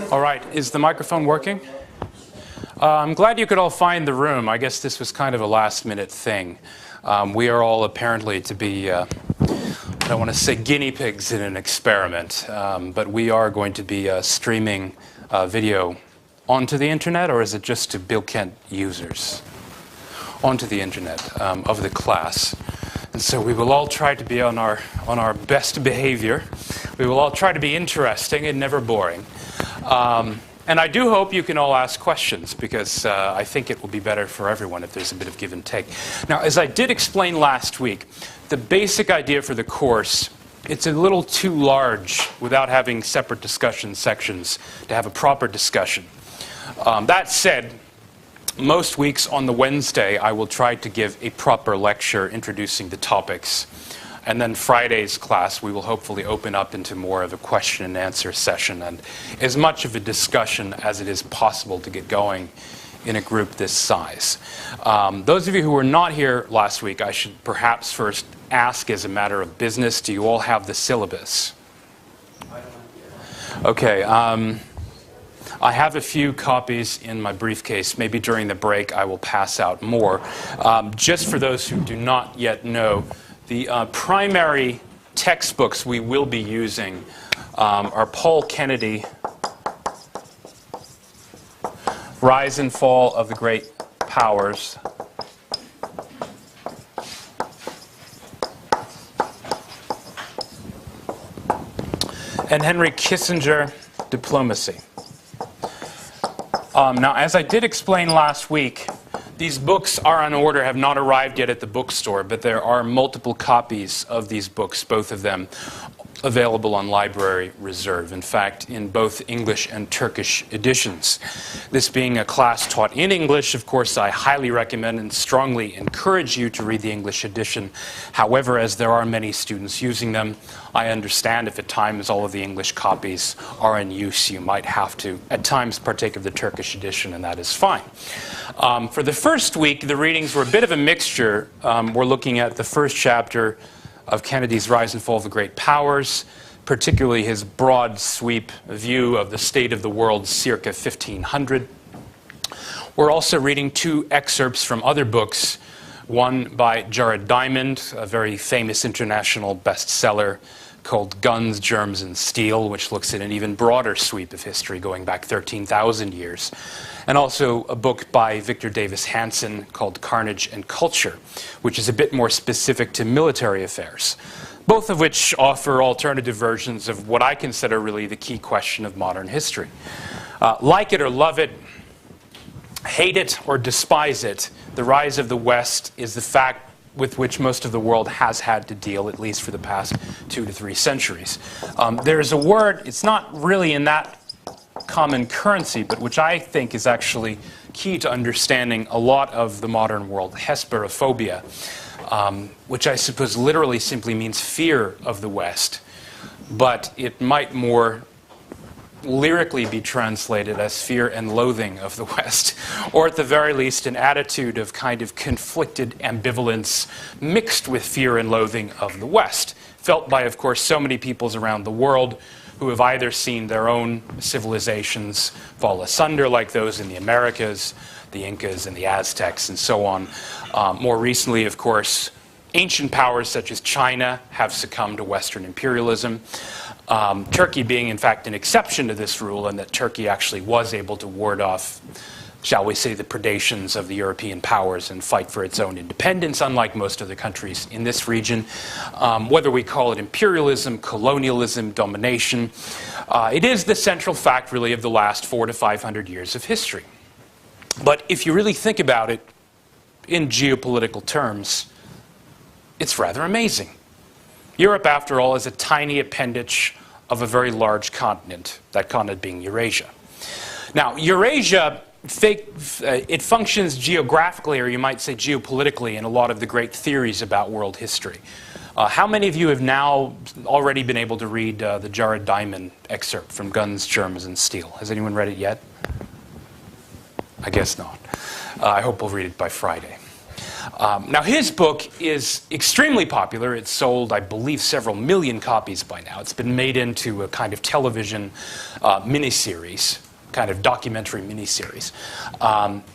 All right, is the microphone working? I'm glad you could all find the room. I guess this was kind of a last-minute thing. We are all apparently to be, I don't want to say guinea pigs in an experiment, but we are going to be streaming video onto the internet, or is it just to Bilkent users? Onto the internet of the class. And so we will all try to be on our best behavior. We will all try to be interesting and never boring. And I do hope you can all ask questions, because I think it will be better for everyone if there's a bit of give and take. Now, as I did explain last week, the basic idea for the course, it's a little too large without having separate discussion sections to have a proper discussion. That said, most weeks on the Wednesday, I will try to give a proper lecture introducing the topics. And then Friday's class, we will hopefully open up into more of a question and answer session and as much of a discussion as it is possible to get going in a group this size. Those of you who were not here last week, I should perhaps first ask as a matter of business, do you all have the syllabus? Okay. I have a few copies in my briefcase. Maybe during the break I will pass out more. Just for those who do not yet know, the primary textbooks we will be using are Paul Kennedy, Rise and Fall of the Great Powers, and Henry Kissinger, Diplomacy. Now, as I did explain last week, these books are on order, have not arrived yet at the bookstore, but there are multiple copies of these books, both of them available on Library Reserve. In fact, in both English and Turkish editions. This being a class taught in English, of course, I highly recommend and strongly encourage you to read the English edition. However, as there are many students using them, I understand if at times all of the English copies are in use, you might have to at times partake of the Turkish edition, and that is fine. For the first week, the readings were a bit of a mixture. We're looking at the first chapter of Kennedy's Rise and Fall of the Great Powers, particularly his broad sweep view of the state of the world circa 1500. We're also reading two excerpts from other books, one by Jared Diamond, a very famous international bestseller called Guns, Germs, and Steel, which looks at an even broader sweep of history going back 13,000 years. And also a book by Victor Davis Hanson called Carnage and Culture, which is a bit more specific to military affairs, both of which offer alternative versions of what I consider really the key question of modern history. Like it or love it, hate it or despise it, the rise of the West is the fact with which most of the world has had to deal, at least for the past 2 to 3 centuries. There's a word, it's not really in that common currency, but which I think is actually key to understanding a lot of the modern world, hesperophobia, which I suppose literally simply means fear of the West, but it might more lyrically be translated as fear and loathing of the West, or at the very least an attitude of kind of conflicted ambivalence mixed with fear and loathing of the West, felt by, of course, so many peoples around the world who have either seen their own civilizations fall asunder, like those in the Americas, the Incas and the Aztecs and so on. More recently, of course, ancient powers such as China have succumbed to Western imperialism. Turkey being, in fact, an exception to this rule, and that Turkey actually was able to ward off, shall we say, the predations of the European powers and fight for its own independence, unlike most of the countries in this region. Whether we call it imperialism, colonialism, domination, it is the central fact, really, of the last 400 to 500 years of history. But if you really think about it in geopolitical terms, it's rather amazing. Europe, after all, is a tiny appendage of a very large continent, that continent being Eurasia. Now, Eurasia, it functions geographically, or you might say geopolitically, in a lot of the great theories about world history. How many of you have now already been able to read the Jared Diamond excerpt from Guns, Germs, and Steel? Has anyone read it yet? I guess not. I hope we'll read it by Friday. Now, his book is extremely popular. It's sold, I believe, several million copies by now. It's been made into a kind of television miniseries, kind of documentary miniseries.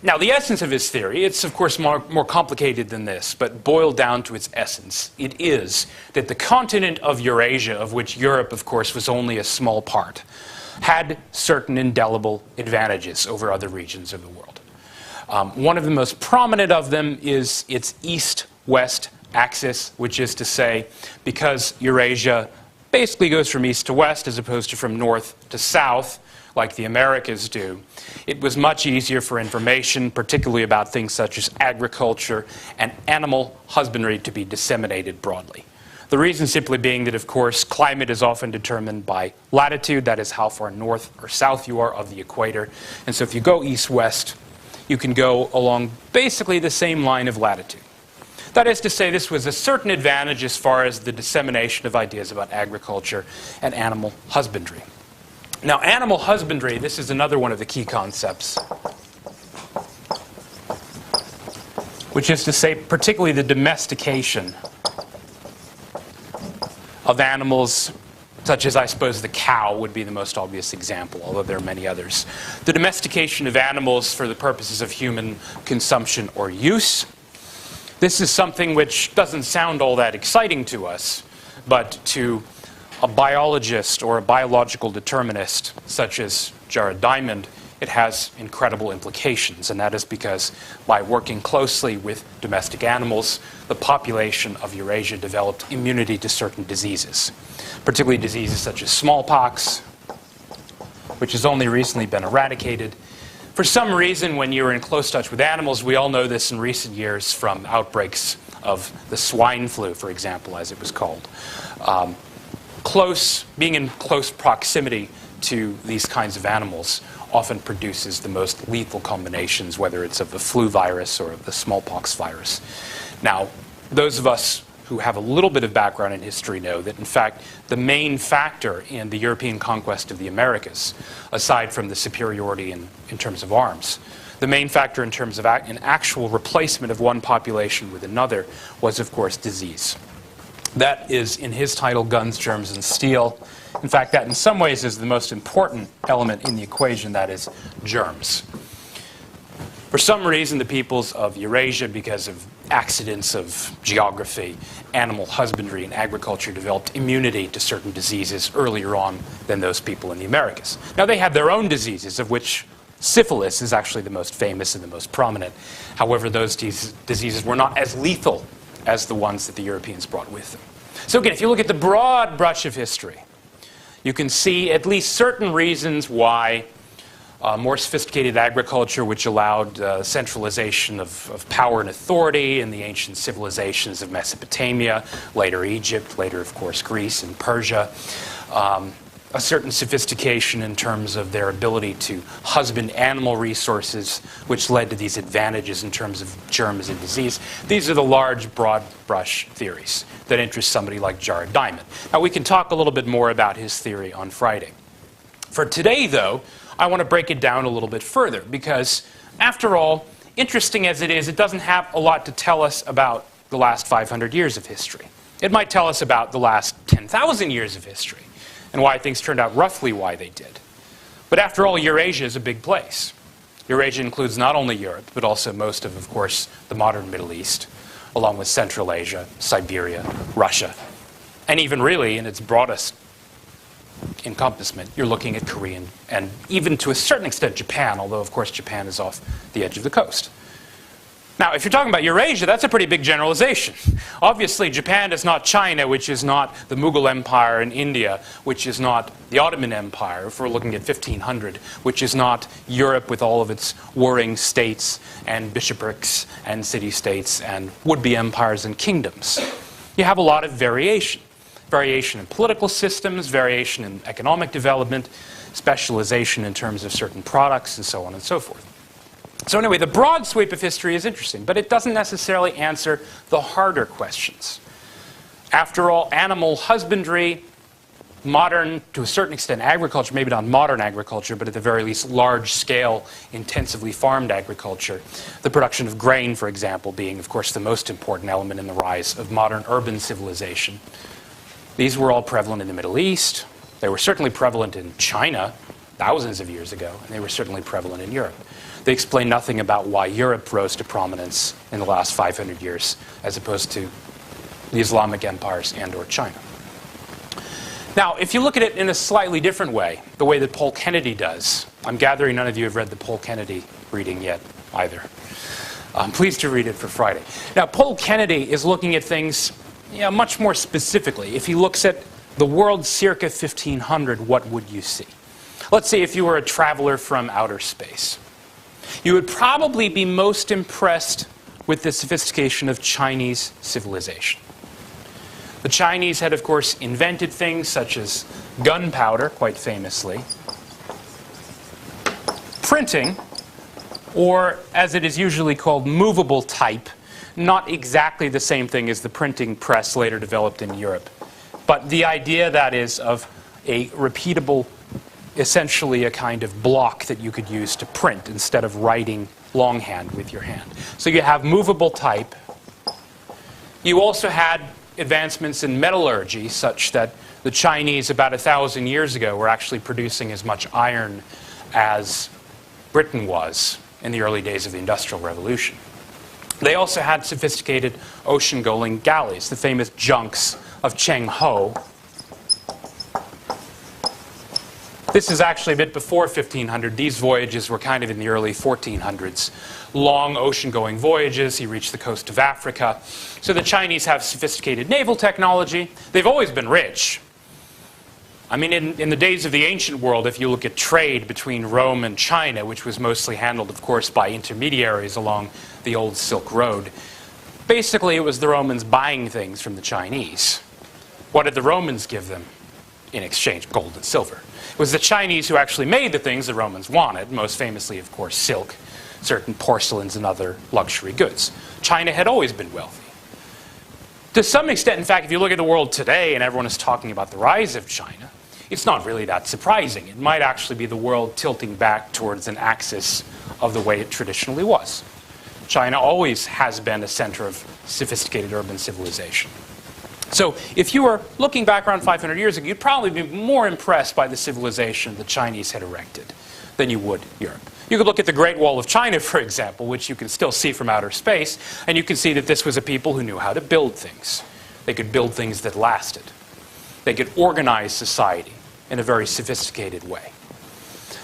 Now, the essence of his theory, it's of course more complicated than this, but boiled down to its essence, it is that the continent of Eurasia, of which Europe, of course, was only a small part, had certain indelible advantages over other regions of the world. One of the most prominent of them is its east-west axis, which is to say, because Eurasia basically goes from east to west as opposed to from north to south, like the Americas do, it was much easier for information, particularly about things such as agriculture and animal husbandry, to be disseminated broadly. The reason simply being that, of course, climate is often determined by latitude, that is how far north or south you are of the equator. And so if you go east-west, you can go along basically the same line of latitude. That is to say, this was a certain advantage as far as the dissemination of ideas about agriculture and animal husbandry. Now, animal husbandry, this is another one of the key concepts, which is to say, particularly the domestication of animals, such as, I suppose, the cow would be the most obvious example, although there are many others. The domestication of animals for the purposes of human consumption or use. This is something which doesn't sound all that exciting to us, but to a biologist or a biological determinist, such as Jared Diamond, it has incredible implications, and that is because by working closely with domestic animals, the population of Eurasia developed immunity to certain diseases, particularly diseases such as smallpox, which has only recently been eradicated. For some reason, when you're in close touch with animals, we all know this in recent years from outbreaks of the swine flu, for example, as it was called. Being in close proximity to these kinds of animals often produces the most lethal combinations, whether it's of the flu virus or of the smallpox virus. Now, those of us who have a little bit of background in history know that, in fact, the main factor in the European conquest of the Americas, aside from the superiority in terms of arms, the main factor in terms of an actual replacement of one population with another was, of course, disease. That is, in his title, Guns, Germs, and Steel. In fact, that in some ways is the most important element in the equation, that is, germs. For some reason, the peoples of Eurasia, because of accidents of geography, animal husbandry, and agriculture, developed immunity to certain diseases earlier on than those people in the Americas. Now, they had their own diseases, of which syphilis is actually the most famous and the most prominent. However, those diseases were not as lethal as the ones that the Europeans brought with them. So again, if you look at the broad brush of history, you can see at least certain reasons why more sophisticated agriculture, which allowed centralization of power and authority in the ancient civilizations of Mesopotamia, later Egypt, later, of course, Greece and Persia, a certain sophistication in terms of their ability to husband animal resources, which led to these advantages in terms of germs and disease. These are the large, broad brush theories that interest somebody like Jared Diamond. Now, we can talk a little bit more about his theory on Friday. For today, though, I want to break it down a little bit further, because, after all, interesting as it is, it doesn't have a lot to tell us about the last 500 years of history. It might tell us about the last 10,000 years of history, and why things turned out roughly why they did. But after all, Eurasia is a big place. Eurasia includes not only Europe, but also most of course, the modern Middle East, along with Central Asia, Siberia, Russia, and even really, in its broadest encompassment, you're looking at Korea and even to a certain extent Japan, although of course Japan is off the edge of the coast. Now, if you're talking about Eurasia, that's a pretty big generalization. Obviously, Japan is not China, which is not the Mughal Empire in India, which is not the Ottoman Empire, if we're looking at 1500, which is not Europe with all of its warring states and bishoprics and city-states and would-be empires and kingdoms. You have a lot of variation. Variation in political systems, variation in economic development, specialization in terms of certain products, and so on and so forth. So anyway, the broad sweep of history is interesting, but it doesn't necessarily answer the harder questions. After all, animal husbandry modern, to a certain extent, agriculture, maybe not modern agriculture, but at the very least large-scale, intensively farmed agriculture. The production of grain, for example, being, of course, the most important element in the rise of modern urban civilization. These were all prevalent in the Middle East. They were certainly prevalent in China thousands of years ago, and they were certainly prevalent in Europe. They explain nothing about why Europe rose to prominence in the last 500 years, as opposed to the Islamic empires and or China. Now, if you look at it in a slightly different way, the way that Paul Kennedy does, I'm gathering none of you have read the Paul Kennedy reading yet either. I'm pleased to read it for Friday. Now, Paul Kennedy is looking at things much more specifically. If he looks at the world circa 1500, what would you see? Let's say if you were a traveler from outer space. You would probably be most impressed with the sophistication of Chinese civilization. The Chinese had, of course, invented things such as gunpowder, quite famously, printing, or as it is usually called, movable type, not exactly the same thing as the printing press later developed in Europe. But the idea, that is, of a repeatable, essentially a kind of block that you could use to print instead of writing longhand with your hand. So you have movable type. You also had advancements in metallurgy, such that the Chinese about 1,000 years ago were actually producing as much iron as Britain was in the early days of the Industrial Revolution. They also had sophisticated ocean-going galleys, the famous junks of Cheng Ho. This is actually a bit before 1500. These voyages were kind of in the early 1400s. Long ocean-going voyages. He reached the coast of Africa. So the Chinese have sophisticated naval technology. They've always been rich. I mean, in the days of the ancient world, if you look at trade between Rome and China, which was mostly handled, of course, by intermediaries along the old Silk Road, basically it was the Romans buying things from the Chinese. What did the Romans give them in exchange? Gold and silver. It was the Chinese who actually made the things the Romans wanted, most famously, of course, silk, certain porcelains, and other luxury goods. China had always been wealthy. To some extent, in fact, if you look at the world today and everyone is talking about the rise of China, it's not really that surprising. It might actually be the world tilting back towards an axis of the way it traditionally was. China always has been a center of sophisticated urban civilization. So if you were looking back around 500 years ago, you'd probably be more impressed by the civilization the Chinese had erected than you would Europe. You could look at the Great Wall of China, for example, which you can still see from outer space, and you can see that this was a people who knew how to build things. They could build things that lasted. They could organize society in a very sophisticated way.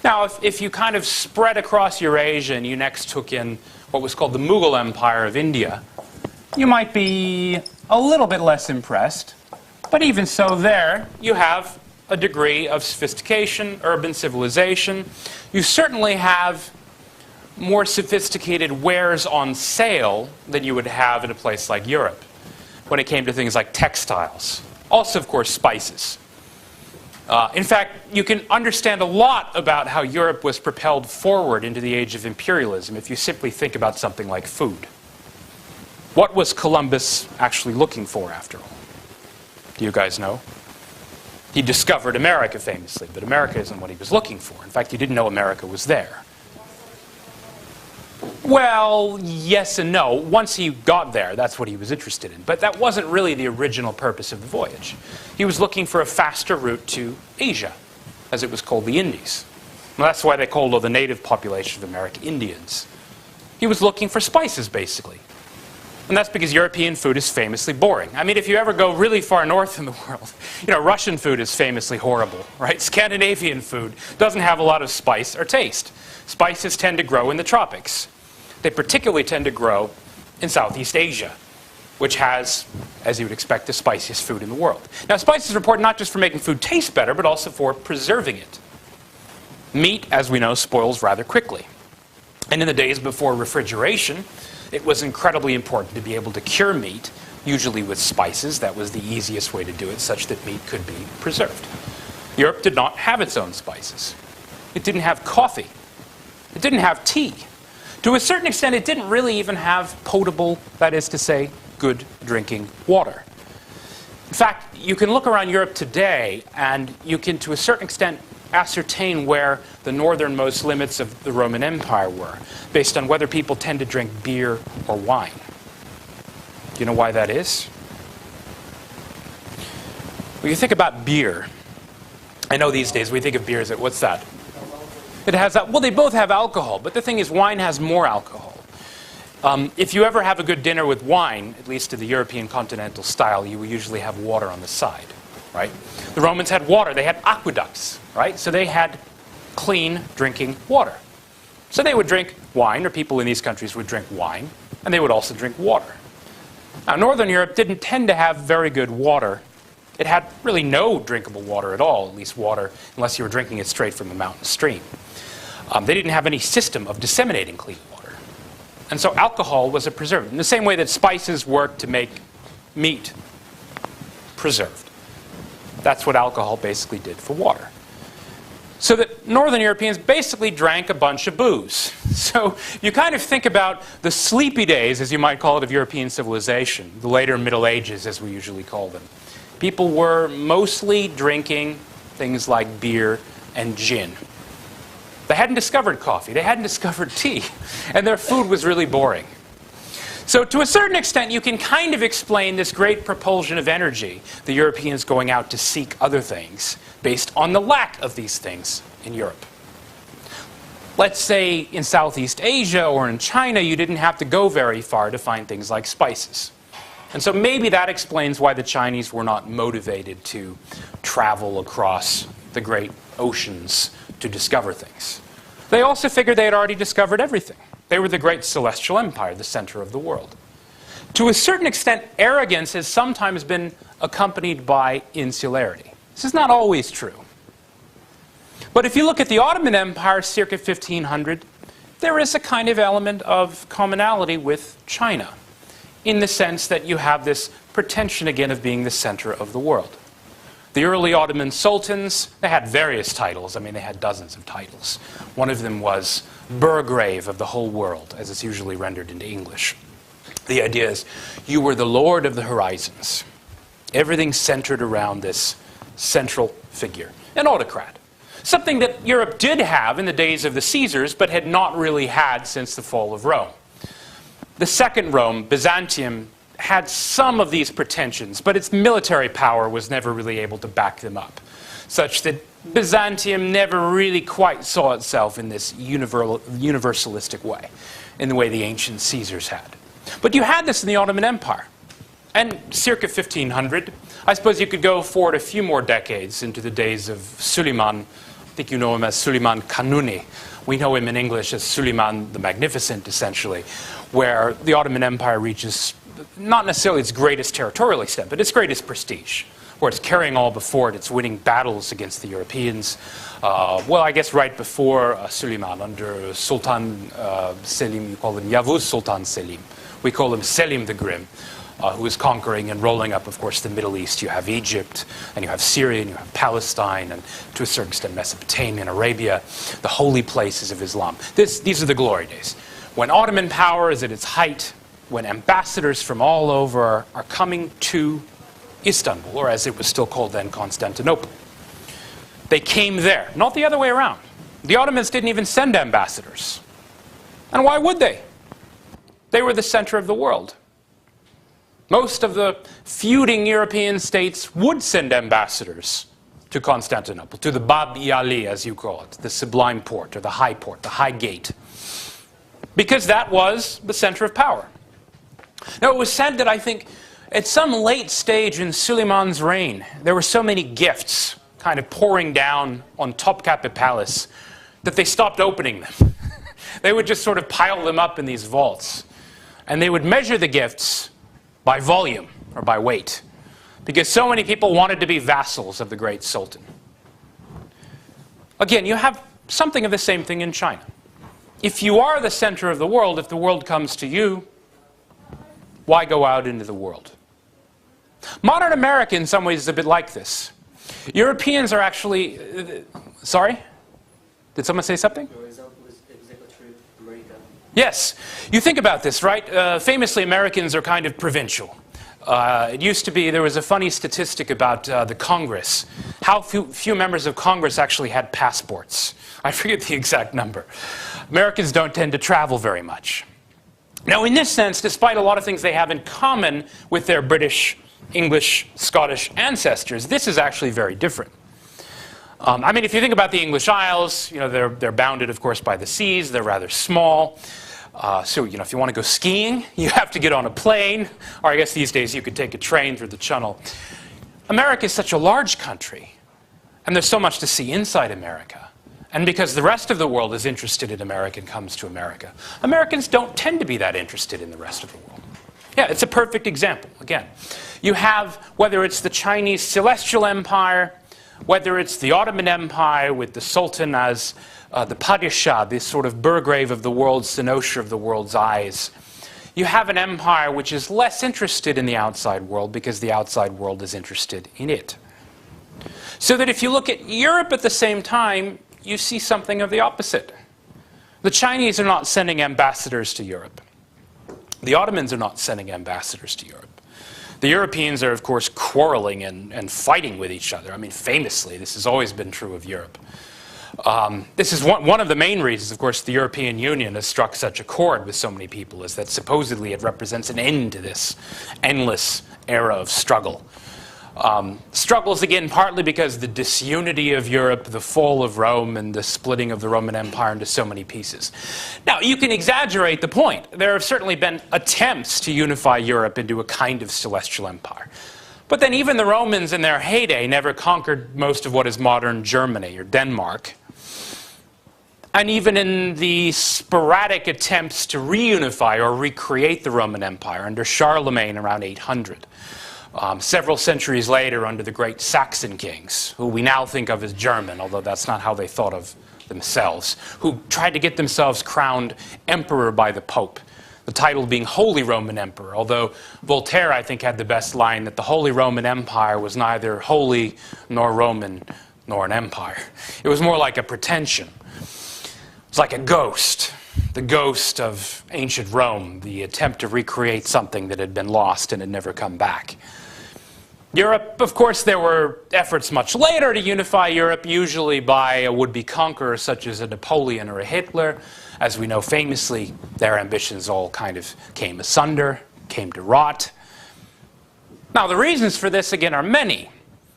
Now, if you kind of spread across Eurasia and you next took in what was called the Mughal Empire of India, you might be a little bit less impressed. But even so, there you have a degree of sophistication, urban civilization. You certainly have more sophisticated wares on sale than you would have in a place like Europe when it came to things like textiles. Also, of course, spices. In fact, you can understand a lot about how Europe was propelled forward into the age of imperialism if you simply think about something like food. What was Columbus actually looking for, after all? Do you guys know? He discovered America, famously, but America isn't what he was looking for. In fact, he didn't know America was there. Well, yes and no. Once he got there, that's what he was interested in. But that wasn't really the original purpose of the voyage. He was looking for a faster route to Asia, as it was called the Indies. And that's why they called all the native population of America Indians. He was looking for spices, basically. And that's because European food is famously boring. I mean, if you ever go really far north in the world, Russian food is famously horrible, right? Scandinavian food doesn't have a lot of spice or taste. Spices tend to grow in the tropics. They particularly tend to grow in Southeast Asia, which has, as you would expect, the spiciest food in the world. Now, spices are important not just for making food taste better, but also for preserving it. Meat, as we know, spoils rather quickly. And in the days before refrigeration, it was incredibly important to be able to cure meat, usually with spices. That was the easiest way to do it, such that meat could be preserved. Europe did not have its own spices. It didn't have coffee. It didn't have tea. To a certain extent, it didn't really even have potable, that is to say, good drinking water. In fact, you can look around Europe today, and you can, to a certain extent, ascertain where the northernmost limits of the Roman Empire were, based on whether people tend to drink beer or wine. Do you know why that is? When you think about beer, I know these days we think of beer as, what's that? It has, well, they both have alcohol, but the thing is, wine has more alcohol. If you ever have a good dinner with wine, at least to the European continental style, you will usually have water on the side, right? The Romans had water. They had aqueducts, right? So they had clean drinking water. So they would drink wine, or people in these countries would drink wine, and they would also drink water. Now, Northern Europe didn't tend to have very good water. It had really no drinkable water at all, at least water, unless you were drinking it straight from a mountain stream. They didn't have any system of disseminating clean water. And so alcohol was a preservative, in the same way that spices work to make meat preserved. That's what alcohol basically did for water. So that Northern Europeans basically drank a bunch of booze. So you kind of think about the sleepy days, as you might call it, of European civilization, the later Middle Ages, as we usually call them. People were mostly drinking things like beer and gin. They hadn't discovered coffee. They hadn't discovered tea. And their food was really boring. So to a certain extent, you can kind of explain this great propulsion of energy, the Europeans going out to seek other things, based on the lack of these things in Europe. Let's say in Southeast Asia or in China, you didn't have to go very far to find things like spices. And so maybe that explains why the Chinese were not motivated to travel across the great oceans to discover things. They also figured they had already discovered everything. They were the great celestial empire, the center of the world. To a certain extent, arrogance has sometimes been accompanied by insularity. This is not always true. But if you look at the Ottoman Empire circa 1500, there is a kind of element of commonality with China, in the sense that you have this pretension again of being the center of the world. The early Ottoman sultans, they had various titles. I mean, they had dozens of titles. One of them was Burgrave of the whole world, as it's usually rendered into English. The idea is you were the lord of the horizons. Everything centered around this central figure, an autocrat. Something that Europe did have in the days of the Caesars, but had not really had since the fall of Rome. The second Rome, Byzantium, had some of these pretensions, but its military power was never really able to back them up, such that Byzantium never really quite saw itself in this universalistic way, in the way the ancient Caesars had. But you had this in the Ottoman Empire. And circa 1500, I suppose you could go forward a few more decades into the days of Suleiman. I think you know him as Suleiman Kanuni. We know him in English as Suleiman the Magnificent, essentially, where the Ottoman Empire reaches not necessarily its greatest territorial extent, but its greatest prestige, where it's carrying all before it, it's winning battles against the Europeans. Well, I guess right before Suleiman, under Sultan Selim, you call him Yavuz Sultan Selim. We call him Selim the Grim, who is conquering and rolling up, of course, the Middle East. You have Egypt, and you have Syria, and you have Palestine, and to a certain extent Mesopotamia and Arabia, the holy places of Islam. These are the glory days. When Ottoman power is at its height, when ambassadors from all over are coming to Istanbul, or as it was still called then, Constantinople. They came there, not the other way around. The Ottomans didn't even send ambassadors. And why would they? They were the center of the world. Most of the feuding European states would send ambassadors to Constantinople, to the Bab-i-Ali, as you call it, the Sublime Port, or the High Port, the High Gate, because that was the center of power. Now, it was said that, I think, at some late stage in Suleiman's reign, there were so many gifts kind of pouring down on Topkapi Palace that they stopped opening them. They would just sort of pile them up in these vaults. And they would measure the gifts by volume, or by weight, because so many people wanted to be vassals of the great sultan. Again, you have something of the same thing in China. If you are the center of the world, if the world comes to you, why go out into the world? Modern America, in some ways, is a bit like this. Europeans are actually... sorry? Did someone say something? Yes. You think about this, right? Famously, Americans are kind of provincial. It used to be, there was a funny statistic about the Congress. How few members of Congress actually had passports. I forget the exact number. Americans don't tend to travel very much. Now, in this sense, despite a lot of things they have in common with their British, English, Scottish ancestors, this is actually very different. I mean, if you think about the English Isles, you know, they're bounded, of course, by the seas. They're rather small. So, you know, if you want to go skiing, you have to get on a plane. Or I guess these days you could take a train through the Channel. America is such a large country, and there's so much to see inside America. And because the rest of the world is interested in America and comes to America, Americans don't tend to be that interested in the rest of the world. Yeah, it's a perfect example. Again, you have, whether it's the Chinese Celestial Empire, whether it's the Ottoman Empire with the Sultan as the Padishah, this sort of Burgrave of the world's cynosure of the world's eyes, you have an empire which is less interested in the outside world because the outside world is interested in it. So that if you look at Europe at the same time, you see something of the opposite. The Chinese are not sending ambassadors to Europe. The Ottomans are not sending ambassadors to Europe. The Europeans are, of course, quarreling and fighting with each other. I mean, famously, this has always been true of Europe. This is one of the main reasons, of course, the European Union has struck such a chord with so many people, is that supposedly it represents an end to this endless era of struggle. Struggles, again, partly because the disunity of Europe, the fall of Rome, and the splitting of the Roman Empire into so many pieces. Now, you can exaggerate the point. There have certainly been attempts to unify Europe into a kind of celestial empire. But then even the Romans in their heyday never conquered most of what is modern Germany or Denmark. And even in the sporadic attempts to reunify or recreate the Roman Empire under Charlemagne around 800, several centuries later under the great Saxon kings, who we now think of as German, although that's not how they thought of themselves, who tried to get themselves crowned emperor by the Pope, the title being Holy Roman Emperor, although Voltaire, I think, had the best line that the Holy Roman Empire was neither holy nor Roman nor an empire. It was more like a pretension. It was like a ghost, the ghost of ancient Rome, the attempt to recreate something that had been lost and had never come back. Europe, of course, there were efforts much later to unify Europe, usually by a would-be conqueror such as a Napoleon or a Hitler. As we know famously, their ambitions all kind of came asunder, came to rot. Now, the reasons for this, again, are many.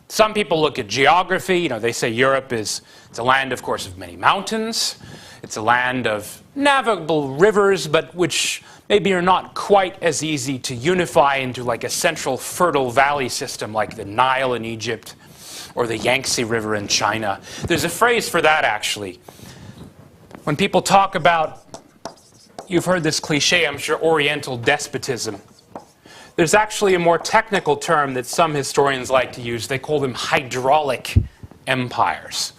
Some people look at geography. You know, they say Europe it's a land, of course, of many mountains. It's a land of navigable rivers, but which maybe are not quite as easy to unify into like a central fertile valley system like the Nile in Egypt or the Yangtze River in China. There's a phrase for that, actually. When people talk about, you've heard this cliche, I'm sure, Oriental despotism. There's actually a more technical term that some historians like to use. They call them hydraulic empires.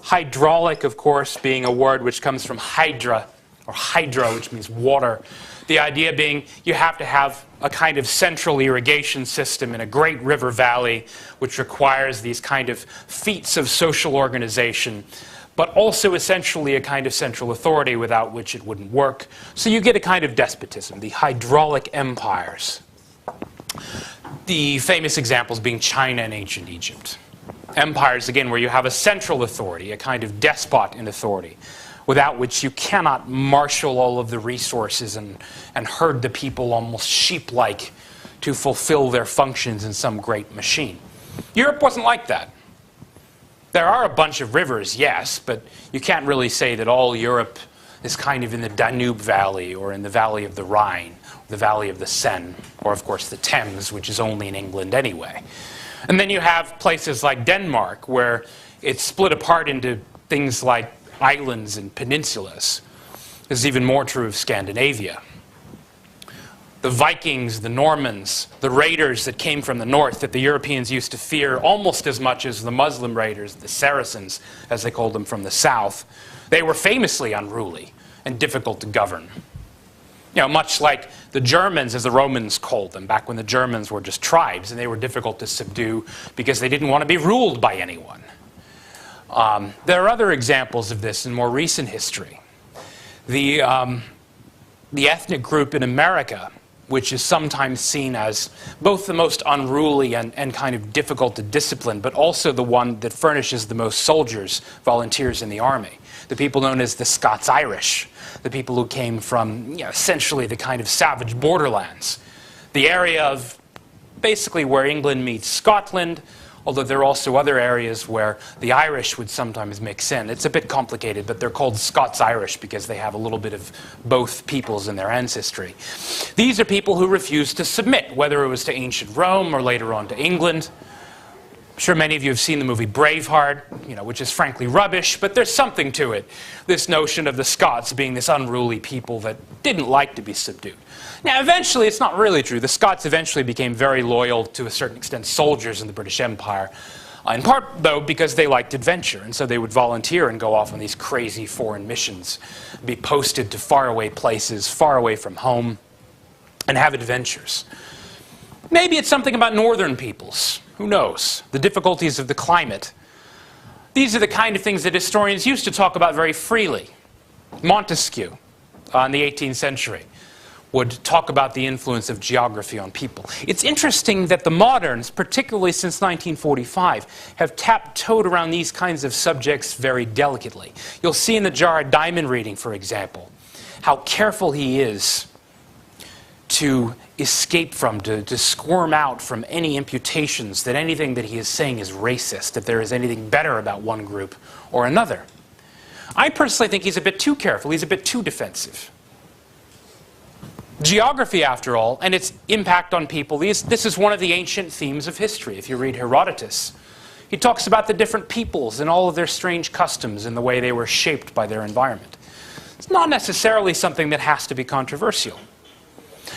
Hydraulic, of course, being a word which comes from hydra, or hydro, which means water. The idea being you have to have a kind of central irrigation system in a great river valley, which requires these kind of feats of social organization, but also essentially a kind of central authority without which it wouldn't work. So you get a kind of despotism, the hydraulic empires. The famous examples being China and ancient Egypt. Empires, again, where you have a central authority, a kind of despot in authority, without which you cannot marshal all of the resources and herd the people almost sheep-like to fulfill their functions in some great machine. Europe wasn't like that. There are a bunch of rivers, yes, but you can't really say that all Europe is kind of in the Danube Valley or in the Valley of the Rhine, the Valley of the Seine, or of course the Thames, which is only in England anyway. And then you have places like Denmark, where it's split apart into things like islands and peninsulas. This is even more true of Scandinavia. The Vikings, the Normans, the raiders that came from the north that the Europeans used to fear almost as much as the Muslim raiders, the Saracens, as they called them from the south, they were famously unruly and difficult to govern. You know, much like the Germans, as the Romans called them, back when the Germans were just tribes, and they were difficult to subdue because they didn't want to be ruled by anyone. There are other examples of this in more recent history. The ethnic group in America which is sometimes seen as both the most unruly and kind of difficult to discipline, but also the one that furnishes the most soldiers, volunteers in the army. The people known as the Scots-Irish, the people who came from essentially the kind of savage borderlands, the area of basically where England meets Scotland, although there are also other areas where the Irish would sometimes mix in. It's a bit complicated, but they're called Scots-Irish because they have a little bit of both peoples in their ancestry. These are people who refused to submit, whether it was to ancient Rome or later on to England. I'm sure many of you have seen the movie Braveheart, which is frankly rubbish, but there's something to it. This notion of the Scots being this unruly people that didn't like to be subdued. Now, eventually, it's not really true. The Scots eventually became very loyal, to a certain extent, soldiers in the British Empire. In part, though, because they liked adventure, and so they would volunteer and go off on these crazy foreign missions, be posted to faraway places, far away from home, and have adventures. Maybe it's something about northern peoples. Who knows? The difficulties of the climate. These are the kind of things that historians used to talk about very freely. Montesquieu, in the 18th century, would talk about the influence of geography on people. It's interesting that the moderns, particularly since 1945, have taptoed around these kinds of subjects very delicately. You'll see in the Jared Diamond reading, for example, how careful he is to escape from, to squirm out from any imputations that anything that he is saying is racist, that there is anything better about one group or another. I personally think he's a bit too careful, he's a bit too defensive. Geography, after all, and its impact on people, this is one of the ancient themes of history. If you read Herodotus, he talks about the different peoples and all of their strange customs and the way they were shaped by their environment. It's not necessarily something that has to be controversial.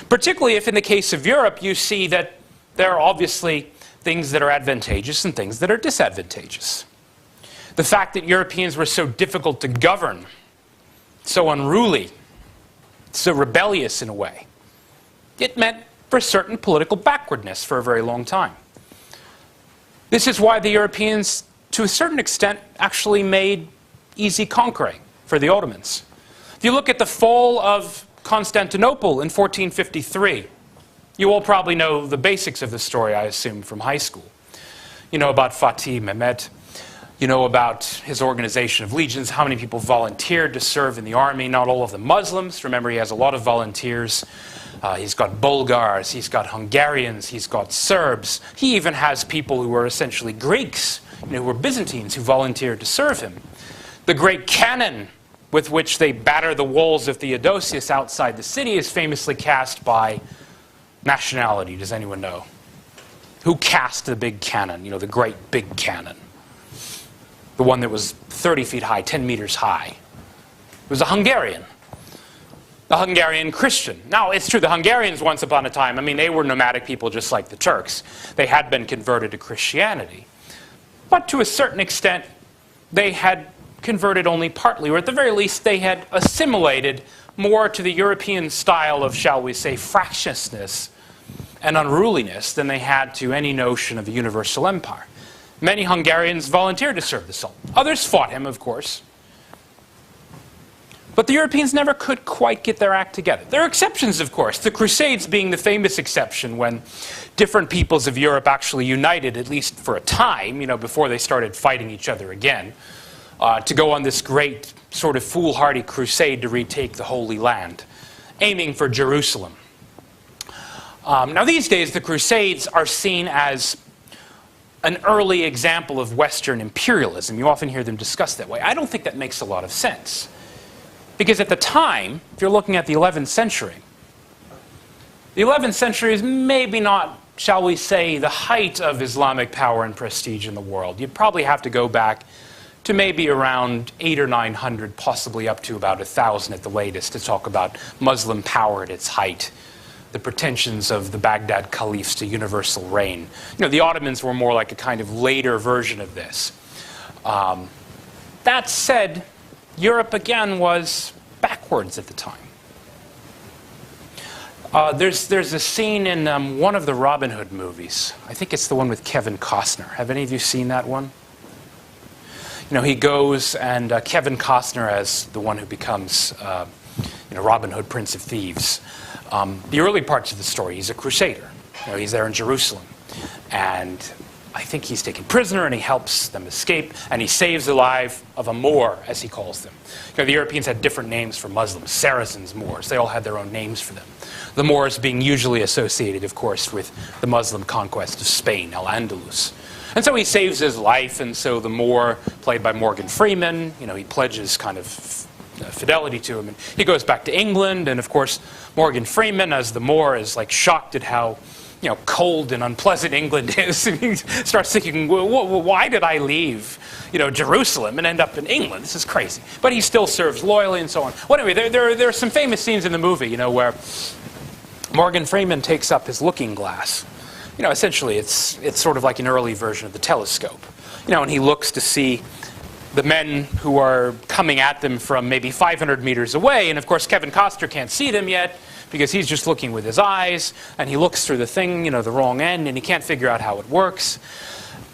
Particularly if in the case of Europe you see that there are obviously things that are advantageous and things that are disadvantageous. The fact that Europeans were so difficult to govern, so unruly, so rebellious in a way, it meant for certain political backwardness for a very long time. This is why the Europeans, to a certain extent, actually made easy conquering for the Ottomans. If you look at the fall of Constantinople in 1453, you all probably know the basics of the story, I assume, from high school. You know about Fatih Mehmet. You know about his organization of legions, how many people volunteered to serve in the army. Not all of them Muslims. Remember, he has a lot of volunteers. He's got Bulgars, he's got Hungarians, he's got Serbs. He even has people who were essentially Greeks, who were Byzantines, who volunteered to serve him. The great cannon with which they batter the walls of Theodosius outside the city is famously cast by nationality. Does anyone know? Who cast the big cannon, the great big cannon? The one that was 30 feet high, 10 meters high. It was a Hungarian Christian. Now, it's true, the Hungarians once upon a time, they were nomadic people just like the Turks. They had been converted to Christianity. But to a certain extent, they had converted only partly, or at the very least, they had assimilated more to the European style of, shall we say, fractiousness and unruliness than they had to any notion of a universal empire. Many Hungarians volunteered to serve the Sultan. Others fought him, of course. But the Europeans never could quite get their act together. There are exceptions, of course, the Crusades being the famous exception when different peoples of Europe actually united, at least for a time, before they started fighting each other again, to go on this great sort of foolhardy crusade to retake the Holy Land, aiming for Jerusalem. Now these days, the Crusades are seen as an early example of Western imperialism. You often hear them discussed that way. I don't think that makes a lot of sense. Because at the time, if you're looking at the 11th century is maybe not, shall we say, the height of Islamic power and prestige in the world. You'd probably have to go back to maybe around 800 or 900, possibly up to about 1,000 at the latest, to talk about Muslim power at its height. The pretensions of the Baghdad caliphs to universal reign. The Ottomans were more like a kind of later version of this. That said, Europe again was backwards at the time. There's a scene in one of the Robin Hood movies. I think it's the one with Kevin Costner. Have any of you seen that one? He goes and Kevin Costner as the one who becomes Robin Hood, Prince of Thieves. The early parts of the story, he's a crusader. You know, he's there in Jerusalem. And I think he's taken prisoner, and he helps them escape, and he saves the life of a Moor, as he calls them. You know, the Europeans had different names for Muslims: Saracens, Moors. They all had their own names for them. The Moors being usually associated, of course, with the Muslim conquest of Spain, Al-Andalus. And so he saves his life, and so the Moor, played by Morgan Freeman, you know, he pledges kind of fidelity to him, and he goes back to England, and of course, Morgan Freeman, as the Moor, is like shocked at how, you know, cold and unpleasant England is. And he starts thinking, well, why did I leave, you know, Jerusalem and end up in England? This is crazy. But he still serves loyally and so on. Well, anyway, there are some famous scenes in the movie, you know, where Morgan Freeman takes up his looking glass. You know, essentially, it's sort of like an early version of the telescope. You know, and he looks to see the men who are coming at them from maybe 500 meters away. And of course, Kevin Costner can't see them yet, because he's just looking with his eyes, and he looks through the thing, you know, the wrong end, and he can't figure out how it works.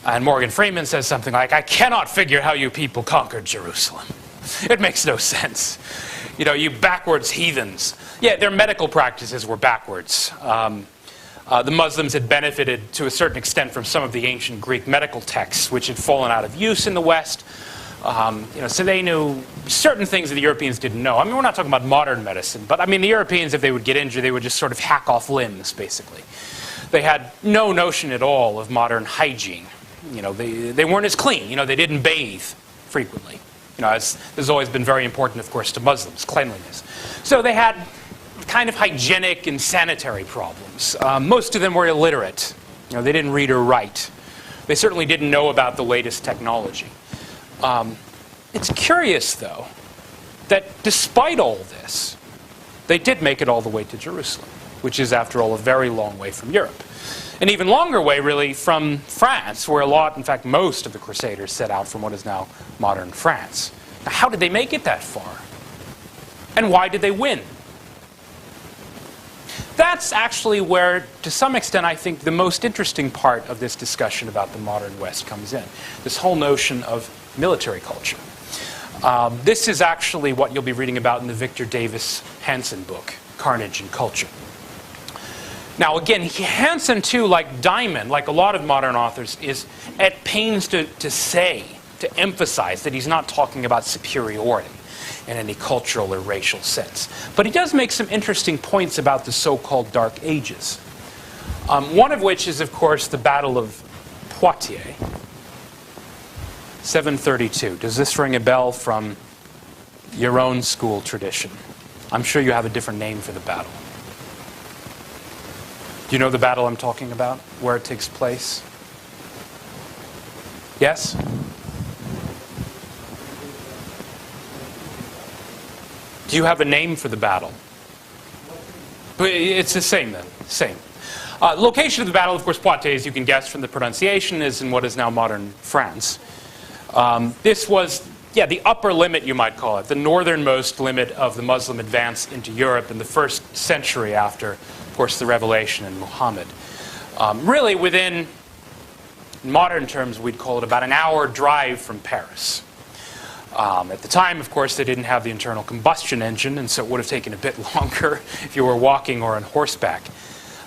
And Morgan Freeman says something like, "I cannot figure how you people conquered Jerusalem. It makes no sense. You know, you backwards heathens." Yeah, their medical practices were backwards. The Muslims had benefited to a certain extent from some of the ancient Greek medical texts, which had fallen out of use in the West. You know, so they knew certain things that the Europeans didn't know. I mean, we're not talking about modern medicine, but I mean, the Europeans, if they would get injured, they would just sort of hack off limbs, basically. They had no notion at all of modern hygiene. You know, they weren't as clean. You know, they didn't bathe frequently. You know, as has always been very important, of course, to Muslims, cleanliness. So they had kind of hygienic and sanitary problems. Most of them were illiterate. You know, they didn't read or write. They certainly didn't know about the latest technology. It's curious, though, that despite all this, they did make it all the way to Jerusalem, which is, after all, a very long way from Europe. An even longer way, really, from France, where a lot, in fact, most of the Crusaders set out from what is now modern France. Now, how did they make it that far? And why did they win? That's actually where, to some extent, I think the most interesting part of this discussion about the modern West comes in. This whole notion of military culture. This is actually what you'll be reading about in the Victor Davis Hanson book, Carnage and Culture. Now again, Hanson too, like Diamond, like a lot of modern authors, is at pains to emphasize that he's not talking about superiority in any cultural or racial sense. But he does make some interesting points about the so-called Dark Ages. One of which is, of course, the Battle of Poitiers, 732. Does this ring a bell from your own school tradition? I'm sure you have a different name for the battle. Do you know the battle I'm talking about? Where it takes place? Yes? Do you have a name for the battle? It's the same then. Same. Location of the battle, of course, Poitiers, you can guess from the pronunciation, is in what is now modern France. This was, the upper limit, you might call it, the northernmost limit of the Muslim advance into Europe in the first century after, of course, the Revelation and Muhammad. Really within, in modern terms, we'd call it about an hour drive from Paris. At the time, of course, they didn't have the internal combustion engine, and so it would have taken a bit longer if you were walking or on horseback.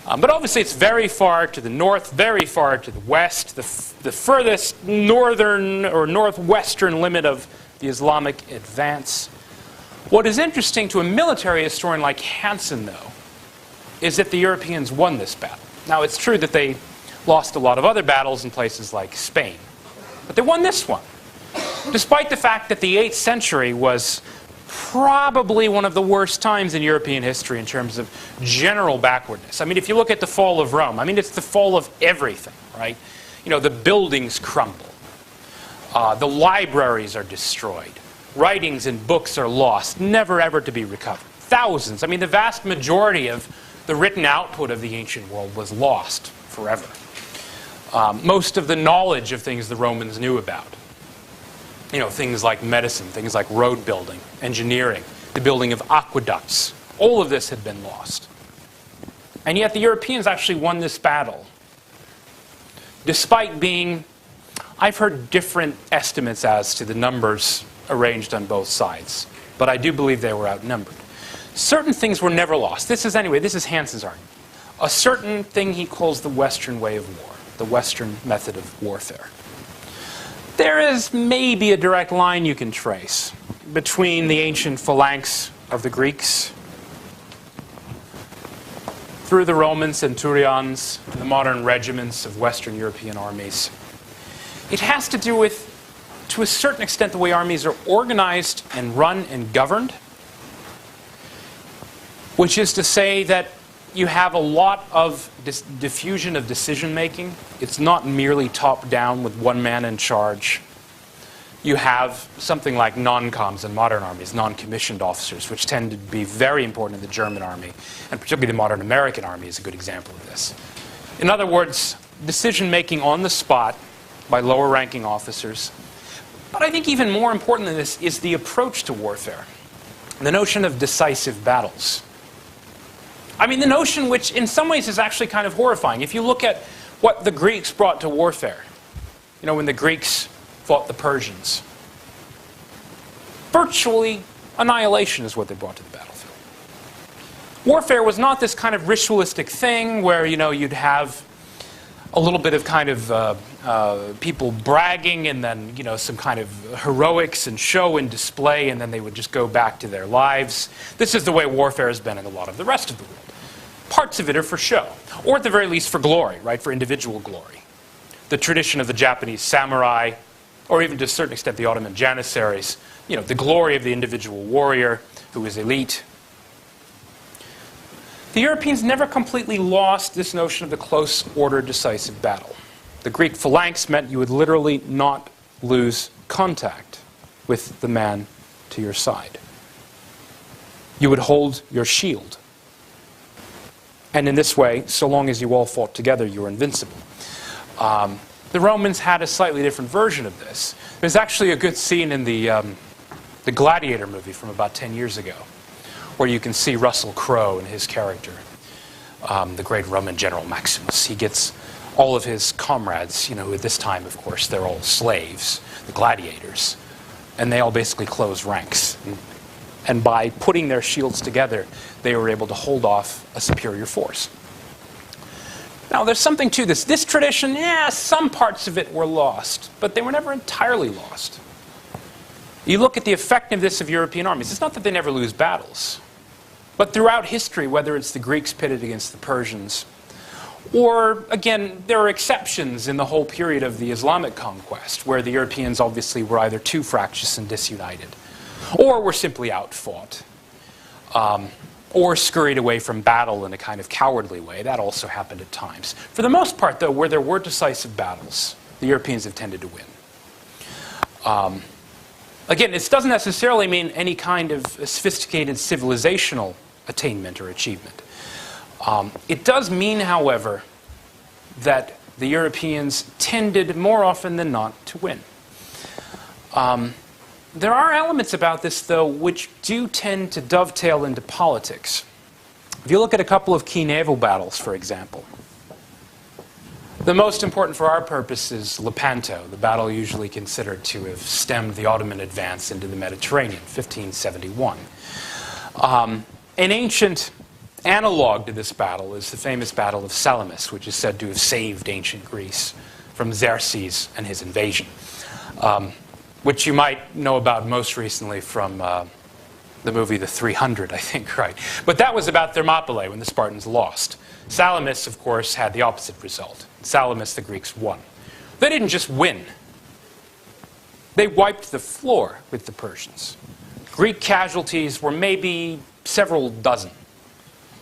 But obviously, it's very far to the north, very far to the west, the furthest northern or northwestern limit of the Islamic advance. What is interesting to a military historian like Hanson, though, is that the Europeans won this battle. Now, it's true that they lost a lot of other battles in places like Spain, but they won this one, despite the fact that the 8th century was probably one of the worst times in European history in terms of general backwardness. I mean, if you look at the fall of Rome, I mean, it's the fall of everything, right? You know, the buildings crumble. The libraries are destroyed. Writings and books are lost, never ever to be recovered. Thousands. I mean, the vast majority of the written output of the ancient world was lost forever. Most of the knowledge of things the Romans knew about, you know, things like medicine, things like road building, engineering, the building of aqueducts, all of this had been lost. And yet the Europeans actually won this battle, despite being, I've heard different estimates as to the numbers arranged on both sides, but I do believe they were outnumbered. certain things were never lost. This is Hanson's argument. A certain thing he calls the Western way of war, the Western method of warfare. There is maybe a direct line you can trace between the ancient phalanx of the Greeks through the Roman centurions and the modern regiments of Western European armies. It has to do with, to a certain extent, the way armies are organized and run and governed, which is to say that you have a lot of diffusion of decision-making. It's not merely top-down with one man in charge. You have something like non-coms in modern armies, non-commissioned officers, which tend to be very important in the German army, and particularly the modern American army is a good example of this. In other words, decision-making on the spot by lower-ranking officers. But I think even more important than this is the approach to warfare, the notion of decisive battles. I mean, the notion which in some ways is actually kind of horrifying. If you look at what the Greeks brought to warfare, you know, when the Greeks fought the Persians, virtually annihilation is what they brought to the battlefield. Warfare was not this kind of ritualistic thing where, you know, you'd have a little bit of kind of people bragging and then, you know, some kind of heroics and show and display, and then they would just go back to their lives. This is the way warfare has been in a lot of the rest of the world. Parts of it are for show, or at the very least for glory, right, for individual glory. The tradition of the Japanese samurai, or even to a certain extent the Ottoman janissaries, you know, the glory of the individual warrior who is elite. The Europeans never completely lost this notion of the close order decisive battle. The Greek phalanx meant you would literally not lose contact with the man to your side. You would hold your shield. And in this way, so long as you all fought together, you were invincible. The Romans had a slightly different version of this. There's actually a good scene in the Gladiator movie from about 10 years ago, where you can see Russell Crowe and his character, the great Roman general Maximus. He gets all of his comrades, you know, who at this time, of course, they're all slaves, the gladiators, and they all basically close ranks. And by putting their shields together, they were able to hold off a superior force. Now, there's something to this. This tradition, yeah, some parts of it were lost, but they were never entirely lost. You look at the effectiveness of European armies. It's not that they never lose battles, but throughout history, whether it's the Greeks pitted against the Persians, or, again, there are exceptions in the whole period of the Islamic conquest, where the Europeans obviously were either too fractious and disunited, or were simply outfought, or scurried away from battle in a kind of cowardly way. That also happened at times. For the most part, though, where there were decisive battles, the Europeans have tended to win. Again, this doesn't necessarily mean any kind of sophisticated civilizational attainment or achievement. It does mean, however, that the Europeans tended more often than not to win. There are elements about this, though, which do tend to dovetail into politics. If you look at a couple of key naval battles, for example, the most important for our purpose is Lepanto, the battle usually considered to have stemmed the Ottoman advance into the Mediterranean, 1571. An ancient analog to this battle is the famous Battle of Salamis, which is said to have saved ancient Greece from Xerxes and his invasion, which you might know about most recently from the movie The 300, I think, right? But that was about Thermopylae when the Spartans lost. Salamis, of course, had the opposite result. In Salamis, the Greeks won. They didn't just win. They wiped the floor with the Persians. Greek casualties were maybe several dozen.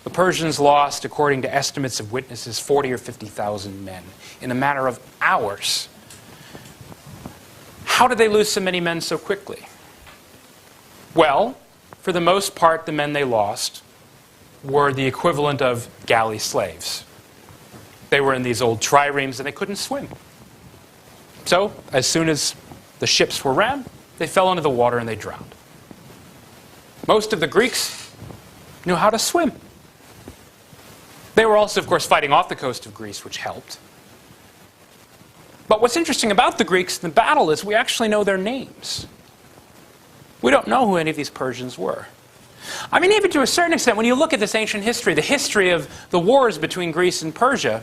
The Persians lost, according to estimates of witnesses, 40 or 50,000 men in a matter of hours. How did they lose so many men so quickly? Well, for the most part, the men they lost were the equivalent of galley slaves. They were in these old triremes and they couldn't swim. So, as soon as the ships were rammed, they fell into the water and they drowned. Most of the Greeks knew how to swim. They were also, of course, fighting off the coast of Greece, which helped. But what's interesting about the Greeks in the battle is we actually know their names. We don't know who any of these Persians were. I mean, even to a certain extent, when you look at this ancient history, the history of the wars between Greece and Persia,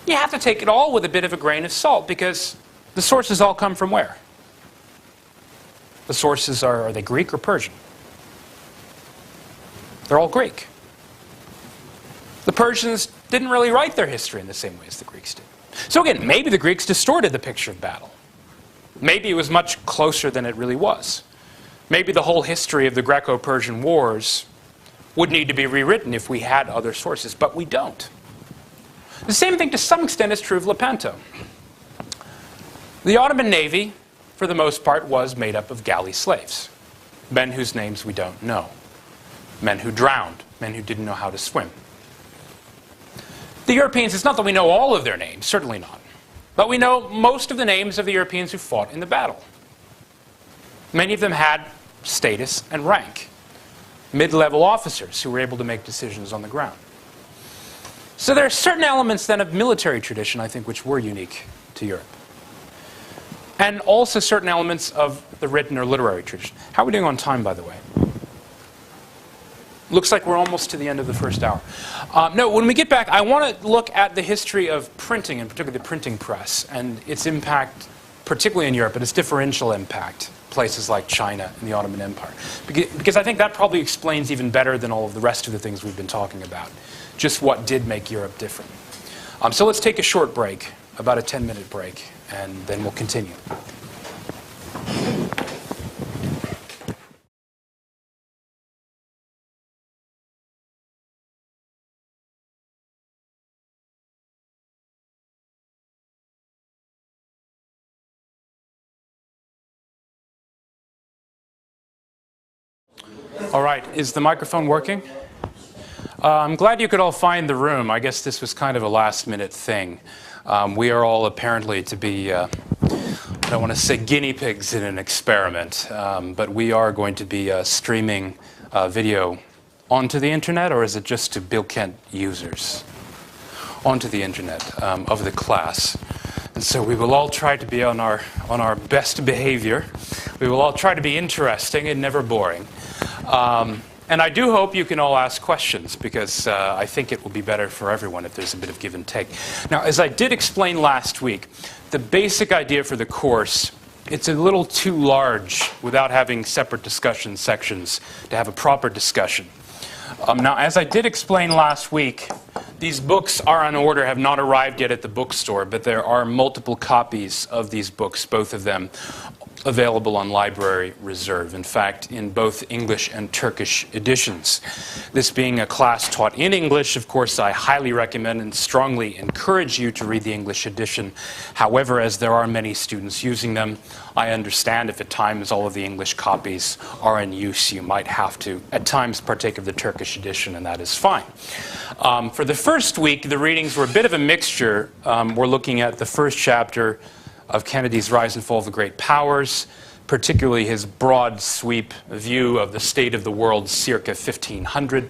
you have to take it all with a bit of a grain of salt, because the sources all come from where? The sources are they Greek or Persian? They're all Greek. The Persians didn't really write their history in the same way as the Greeks did. So again, maybe the Greeks distorted the picture of battle. Maybe it was much closer than it really was. Maybe the whole history of the Greco-Persian wars would need to be rewritten if we had other sources, but we don't. The same thing to some extent is true of Lepanto. The Ottoman Navy, for the most part, was made up of galley slaves. Men whose names we don't know. Men who drowned. Men who didn't know how to swim. The Europeans, it's not that we know all of their names, certainly not. But we know most of the names of the Europeans who fought in the battle. Many of them had status and rank. Mid-level officers who were able to make decisions on the ground. So there are certain elements then of military tradition, I think, which were unique to Europe. And also certain elements of the written or literary tradition. How are we doing on time, by the way? Looks like we're almost to the end of the first hour. No, when we get back, I want to look at the history of printing, and particularly the printing press, and its impact, particularly in Europe, but its differential impact, places like China and the Ottoman Empire. Because I think that probably explains even better than all of the rest of the things we've been talking about, just what did make Europe different. So let's take a short break, about a 10-minute break, and then we'll continue. All right, is the microphone working? I'm glad you could all find the room. I guess this was kind of a last-minute thing. We are all apparently to be, I don't want to say guinea pigs in an experiment, but we are going to be streaming video onto the internet, or is it just to Bilkent users? Onto the internet of the class. And so we will all try to be on our best behavior. We will all try to be interesting and never boring. And I do hope you can all ask questions, because I think it will be better for everyone if there's a bit of give and take. Now, as I did explain last week, the basic idea for the course, it's a little too large without having separate discussion sections to have a proper discussion. Now, as I did explain last week, these books are on order, have not arrived yet at the bookstore, but there are multiple copies of these books, both of them available on Library Reserve, in fact, in both English and Turkish editions. This being a class taught in English, of course, I highly recommend and strongly encourage you to read the English edition. However, as there are many students using them, I understand if at times all of the English copies are in use, you might have to, at times, partake of the Turkish edition, and that is fine. For the first week, the readings were a bit of a mixture. We're looking at the first chapter of Kennedy's Rise and Fall of the Great Powers, particularly his broad sweep view of the state of the world circa 1500.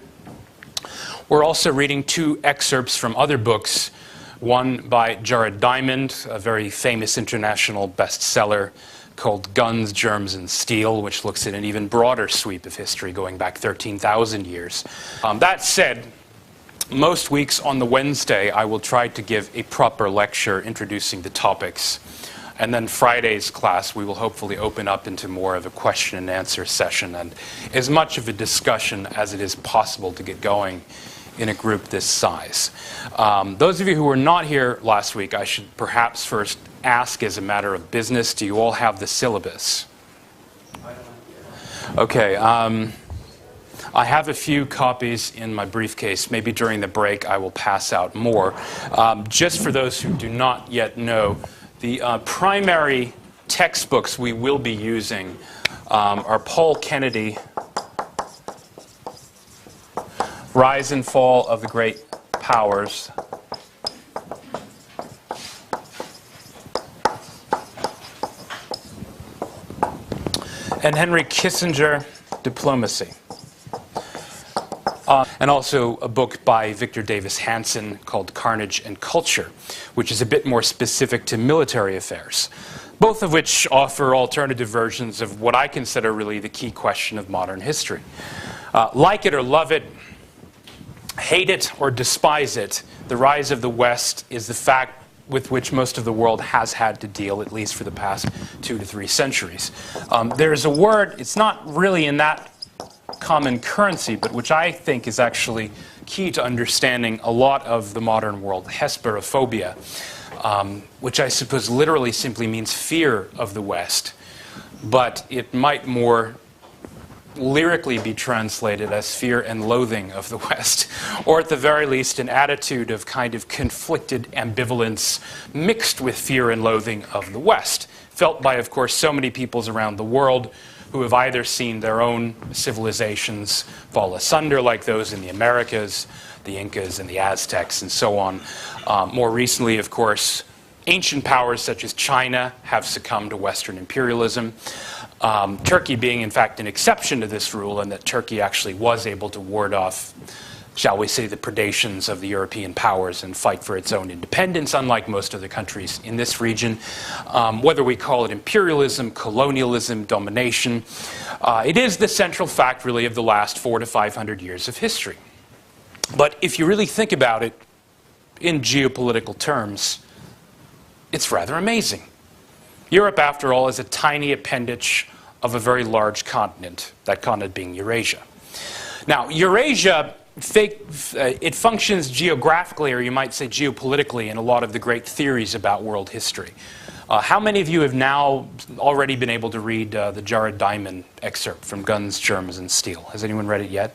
We're also reading two excerpts from other books, one by Jared Diamond, a very famous international bestseller called Guns, Germs, and Steel, which looks at an even broader sweep of history going back 13,000 years. That said, most weeks on the Wednesday, I will try to give a proper lecture introducing the topics. And then Friday's class, we will hopefully open up into more of a question and answer session and as much of a discussion as it is possible to get going in a group this size. Those of you who were not here last week, I should perhaps first ask as a matter of business, do you all have the syllabus? Okay. I have a few copies in my briefcase. Maybe during the break I will pass out more. Just for those who do not yet know, the primary textbooks we will be using are Paul Kennedy, Rise and Fall of the Great Powers, and Henry Kissinger, Diplomacy. And also a book by Victor Davis Hanson called Carnage and Culture, which is a bit more specific to military affairs. both of which offer alternative versions of what I consider really the key question of modern history. Like it or love it, hate it or despise it, the rise of the West is the fact with which most of the world has had to deal, at least for the past 2 to 3 centuries. There's a word, it's not really in that common currency, but which I think is actually key to understanding a lot of the modern world, hesperophobia, which I suppose literally simply means fear of the West, but it might more lyrically be translated as fear and loathing of the West, or at the very least an attitude of kind of conflicted ambivalence mixed with fear and loathing of the West, felt by, of course, so many peoples around the world who have either seen their own civilizations fall asunder, like those in the Americas, the Incas and the Aztecs and so on. More recently, of course, ancient powers such as China have succumbed to Western imperialism. Turkey being, in fact, an exception to this rule, and that Turkey actually was able to ward off, shall we say, the predations of the European powers and fight for its own independence, unlike most other countries in this region. Whether we call it imperialism, colonialism, domination, it is the central fact, really, of the last 400 to 500 years of history. But if you really think about it in geopolitical terms, it's rather amazing. Europe, after all, is a tiny appendage of a very large continent, that continent being Eurasia. Now, Eurasia, it functions geographically, or you might say geopolitically, in a lot of the great theories about world history. How many of you have now already been able to read the Jared Diamond excerpt from Guns, Germs, and Steel? Has anyone read it yet?